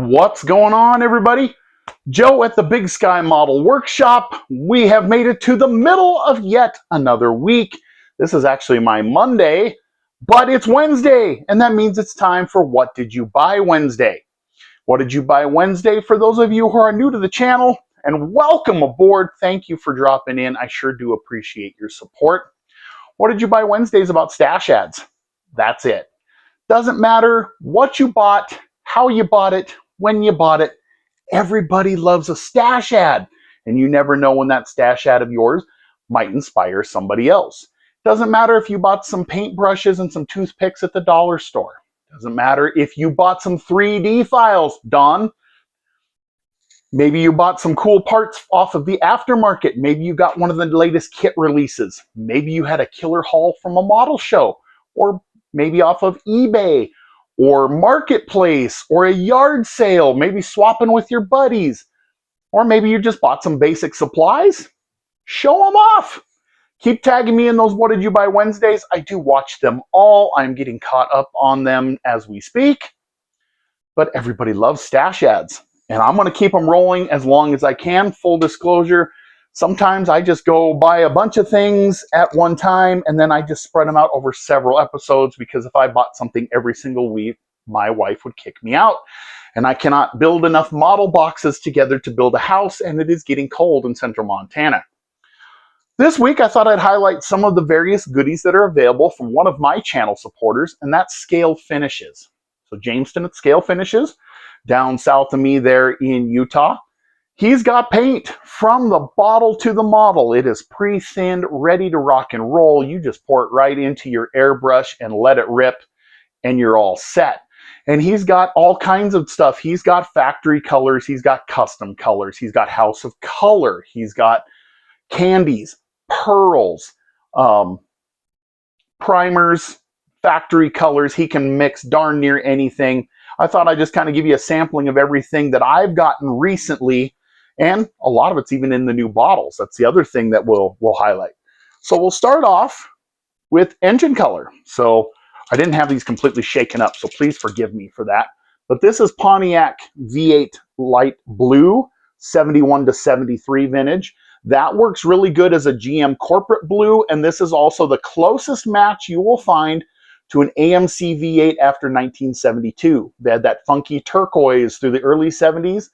What's going on, everybody? Joe at the Big Sky Model Workshop. We have made it to the middle of yet another week. This is actually my Monday, but it's Wednesday, and that means it's time for What Did You Buy Wednesday? What did you buy Wednesday? For those of you who are new to the channel, and welcome aboard. Thank you for dropping in. I sure do appreciate your support. What did you buy Wednesday is about stash ads. That's it. Doesn't matter what you bought, how you bought it, when you bought it. Everybody loves a stash ad, and you never know when that stash ad of yours might inspire somebody else. Doesn't matter if you bought some paintbrushes and some toothpicks at the dollar store. Doesn't matter if you bought some 3D files, Don. Maybe you bought some cool parts off of the aftermarket. Maybe you got one of the latest kit releases. Maybe you had a killer haul from a model show, or maybe off of eBay or Marketplace or a yard sale, maybe swapping with your buddies. Or maybe you just bought some basic supplies. Show them off. Keep tagging me in those What Did You Buy Wednesdays. I do watch them all. I'm getting caught up on them as we speak. But everybody loves stash ads. And I'm going to keep them rolling as long as I can. Full disclosure, sometimes I just go buy a bunch of things at one time, and then I just spread them out over several episodes, because if I bought something every single week, my wife would kick me out. And I cannot build enough model boxes together to build a house, and it is getting cold in central Montana. This week, I thought I'd highlight some of the various goodies that are available from one of my channel supporters, and that's Scale Finishes. So Jameston at Scale Finishes, down south of me there in Utah. He's got paint from the bottle to the model. It is pre-thinned, ready to rock and roll. You just pour it right into your airbrush and let it rip, and you're all set. And he's got all kinds of stuff. He's got factory colors. He's got custom colors. He's got House of Color. He's got candies, pearls, primers, factory colors. He can mix darn near anything. I thought I'd just kind of give you a sampling of everything that I've gotten recently, and a lot of it's even in the new bottles. That's the other thing that we'll highlight. So we'll start off with engine color. So I didn't have these completely shaken up, so please forgive me for that. But this is Pontiac V8 Light Blue, 71 to 73 vintage. That works really good as a GM corporate blue, and this is also the closest match you will find to an AMC V8 after 1972. They had that funky turquoise through the early 70s,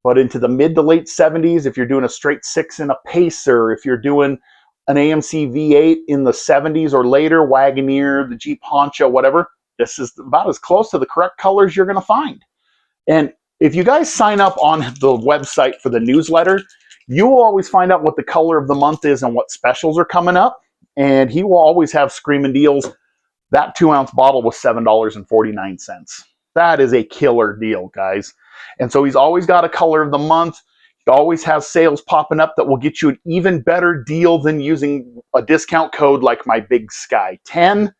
but into the mid to late 70s, if you're doing a straight 6 in a Pacer, if you're doing an AMC V8 in the 70s or later, Wagoneer, the Jeep Honcho, whatever, this is about as close to the correct colors you're going to find. And if you guys sign up on the website for the newsletter, you will always find out what the color of the month is and what specials are coming up. And he will always have screaming deals. That 2-ounce bottle was $7.49. That is a killer deal, guys. And so he's always got a color of the month. He always has sales popping up that will get you an even better deal than using a discount code like my Big Sky 10. You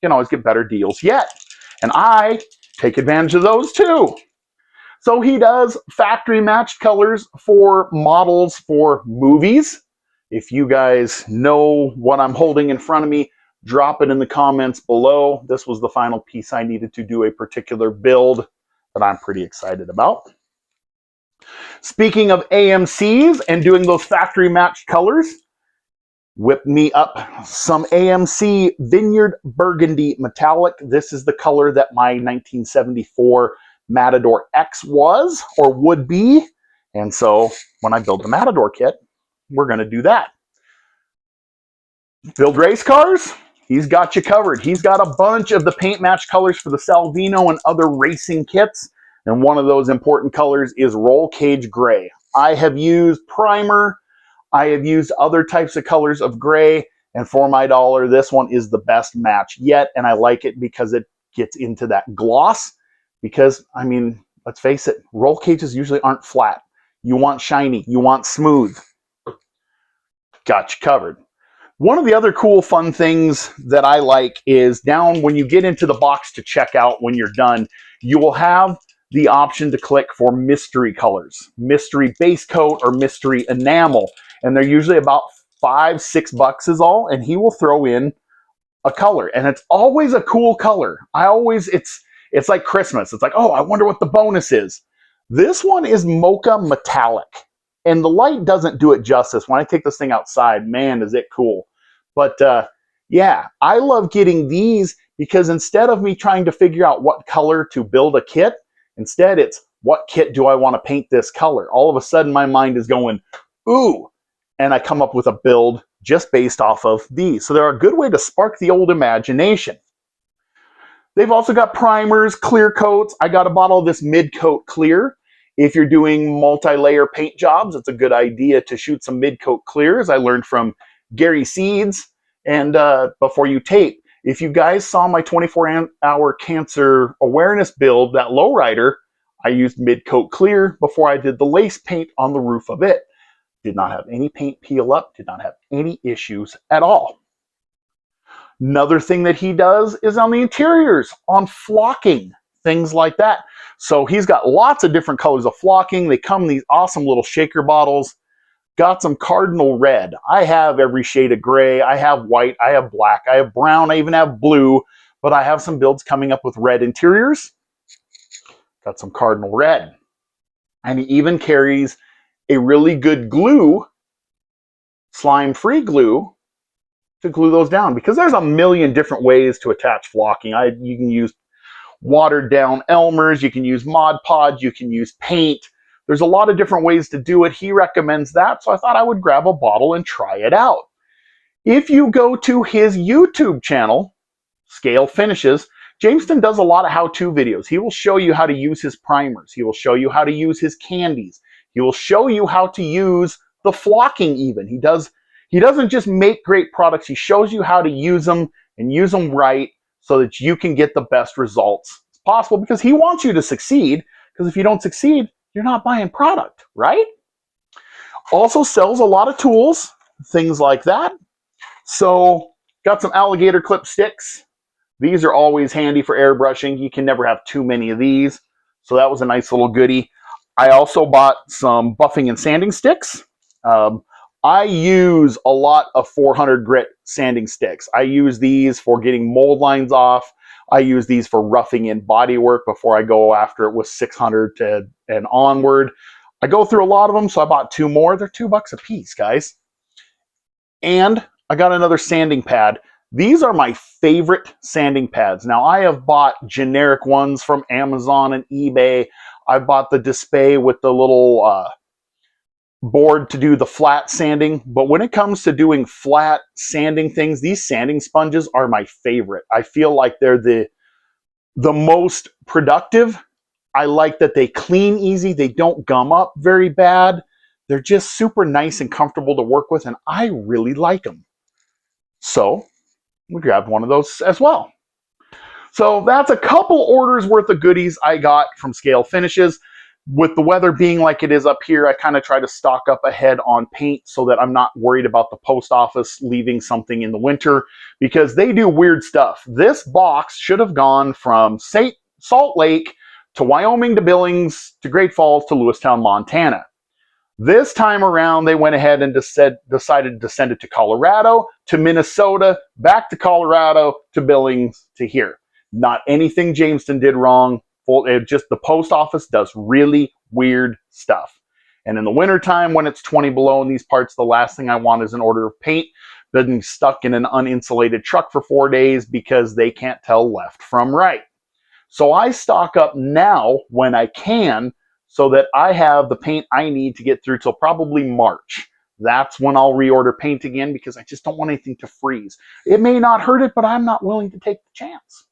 can always get better deals yet. And I take advantage of those too. So he does factory matched colors for models for movies. If you guys know what I'm holding in front of me, drop it in the comments below. This was the final piece I needed to do a particular build that I'm pretty excited about. Speaking of AMCs and doing those factory matched colors, whip me up some AMC Vineyard Burgundy Metallic. This is the color that my 1974 Matador X was or would be. And so when I build the Matador kit, we're going to do that. Build race cars? He's got you covered. He's got a bunch of the paint match colors for the Salvino and other racing kits. And one of those important colors is roll cage gray. I have used primer. I have used other types of colors of gray. And for my dollar, this one is the best match yet. And I like it because it gets into that gloss. Because, I mean, let's face it, roll cages usually aren't flat. You want shiny. You want smooth. Got you covered. One of the other cool, fun things that I like is down when you get into the box to check out when you're done, you will have the option to click for mystery colors, mystery base coat or mystery enamel. And they're usually about $5-6 is all, and he will throw in a color. And it's always a cool color. It's It's like Christmas. It's like, oh, I wonder what the bonus is. This one is mocha metallic. And the light doesn't do it justice. When I take this thing outside, man, is it cool. But yeah, I love getting these because instead of me trying to figure out what color to build a kit, instead it's what kit do I want to paint this color? All of a sudden my mind is going, ooh, and I come up with a build just based off of these. So they're a good way to spark the old imagination. They've also got primers, clear coats. I got a bottle of this mid-coat clear. If you're doing multi-layer paint jobs, it's a good idea to shoot some mid-coat clears. I learned from Gary Seeds. And before you tape, if you guys saw my 24-hour cancer awareness build, that lowrider, I used mid-coat clear before I did the lace paint on the roof of it. Did not have any paint peel up, did not have any issues at all. Another thing that he does is on the interiors, on flocking, things like that. So he's got lots of different colors of flocking. They come in these awesome little shaker bottles. Got some cardinal red. I have every shade of gray. I have white. I have black. I have brown. I even have blue. But I have some builds coming up with red interiors. Got some cardinal red. And he even carries a really good glue, slime-free glue, to glue those down. Because there's a million different ways to attach flocking. You can use watered down Elmers. You can use Mod Podge. You can use paint. There's a lot of different ways to do it. He recommends that, so I thought I would grab a bottle and try it out. If you go to his YouTube channel, Scale Finishes, Jameston does a lot of how-to videos. He will show you how to use his primers. He will show you how to use his candies. He will show you how to use the flocking even. He doesn't just make great products. He shows you how to use them and use them right so that you can get the best results possible because he wants you to succeed, because if you don't succeed, you're not buying product, right? Also sells a lot of tools, things like that. So got some alligator clip sticks. These are always handy for airbrushing. You can never have too many of these. So that was a nice little goodie. I also bought some buffing and sanding sticks. I use a lot of 400 grit sanding sticks. I use these for getting mold lines off. I use these for roughing in body work before I go after it with 600 and onward. I go through a lot of them, so I bought 2 more. They're $2 a piece, guys. And I got another sanding pad. These are my favorite sanding pads. Now, I have bought generic ones from Amazon and eBay. I bought the Display with the little board to do the flat sanding, but when it comes to doing flat sanding things, these sanding sponges are my favorite. I feel like they're the most productive. I like that they clean easy. They don't gum up very bad. They're just super nice and comfortable to work with, and I really like them. So we grabbed one of those as well. So that's a couple orders worth of goodies I got from Scale Finishes. With the weather being like it is up here, I kind of try to stock up ahead on paint so that I'm not worried about the post office leaving something in the winter, because they do weird stuff. This box should have gone from Salt Lake to Wyoming to Billings to Great Falls to Lewistown, Montana. This time around, they went ahead and decided to send it to Colorado, to Minnesota, back to Colorado, to Billings, to here. Not anything Jameston did wrong. It just, the post office does really weird stuff. And in the wintertime, when it's 20 below in these parts, the last thing I want is an order of paint getting stuck in an uninsulated truck for 4 days because they can't tell left from right. So I stock up now when I can so that I have the paint I need to get through till probably March. That's when I'll reorder paint again because I just don't want anything to freeze. It may not hurt it, but I'm not willing to take the chance.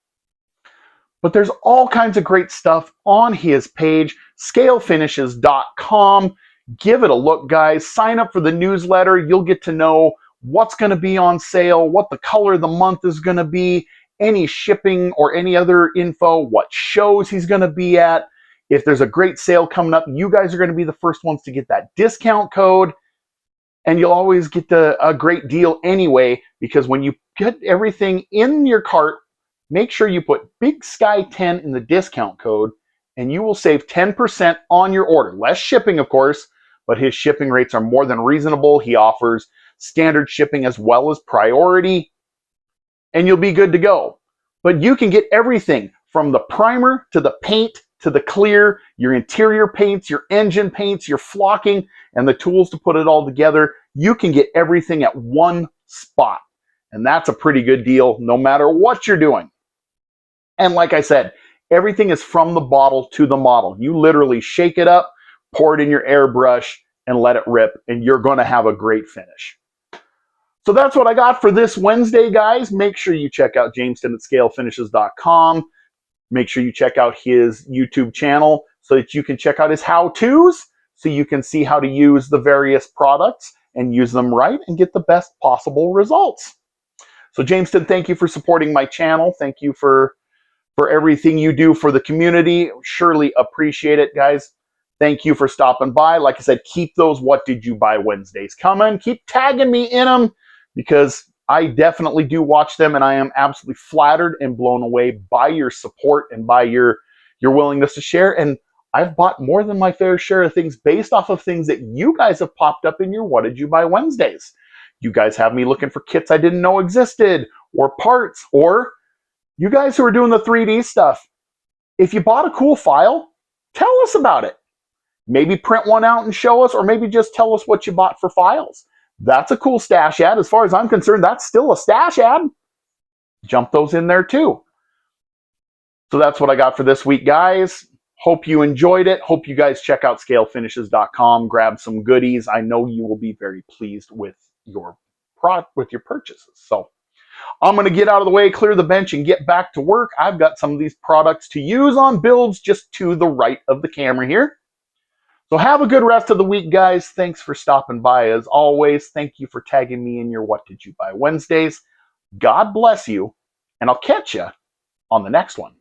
But there's all kinds of great stuff on his page, scalefinishes.com. Give it a look, guys. Sign up for the newsletter. You'll get to know what's going to be on sale, what the color of the month is going to be, any shipping or any other info, what shows he's going to be at. If there's a great sale coming up, you guys are going to be the first ones to get that discount code. And you'll always get a great deal anyway, because when you get everything in your cart, make sure you put Big Sky 10 in the discount code, and you will save 10% on your order. Less shipping, of course, but his shipping rates are more than reasonable. He offers standard shipping as well as priority, and you'll be good to go. But you can get everything from the primer to the paint to the clear, your interior paints, your engine paints, your flocking, and the tools to put it all together. You can get everything at one spot. And that's a pretty good deal no matter what you're doing. And like I said, everything is from the bottle to the model. You literally shake it up, pour it in your airbrush, and let it rip, and you're going to have a great finish. So that's what I got for this Wednesday, guys. Make sure you check out Jameston at scalefinishes.com. Make sure you check out his YouTube channel so that you can check out his how-tos, so you can see how to use the various products and use them right and get the best possible results. So Jameston, thank you for supporting my channel. Thank you for everything you do for the community. Surely appreciate it, guys. Thank you for stopping by. Like I said, keep those What Did You Buy Wednesdays coming. Keep tagging me in them because I definitely do watch them, and I am absolutely flattered and blown away by your support and by your willingness to share. And I've bought more than my fair share of things based off of things that you guys have popped up in your What Did You Buy Wednesdays. You guys have me looking for kits I didn't know existed, or parts, or you guys who are doing the 3D stuff. If you bought a cool file, tell us about it. Maybe print one out and show us, or maybe just tell us what you bought for files. That's a cool stash ad. As far as I'm concerned, that's still a stash ad. Jump those in there too. So that's what I got for this week, guys. Hope you enjoyed it. Hope you guys check out scalefinishes.com. Grab some goodies. I know you will be very pleased with your purchases. So I'm going to get out of the way, clear the bench, and get back to work. I've got some of these products to use on builds just to the right of the camera here. So have a good rest of the week, guys. Thanks for stopping by as always. Thank you for tagging me in your What Did You Buy Wednesdays. God bless you, and I'll catch you on the next one.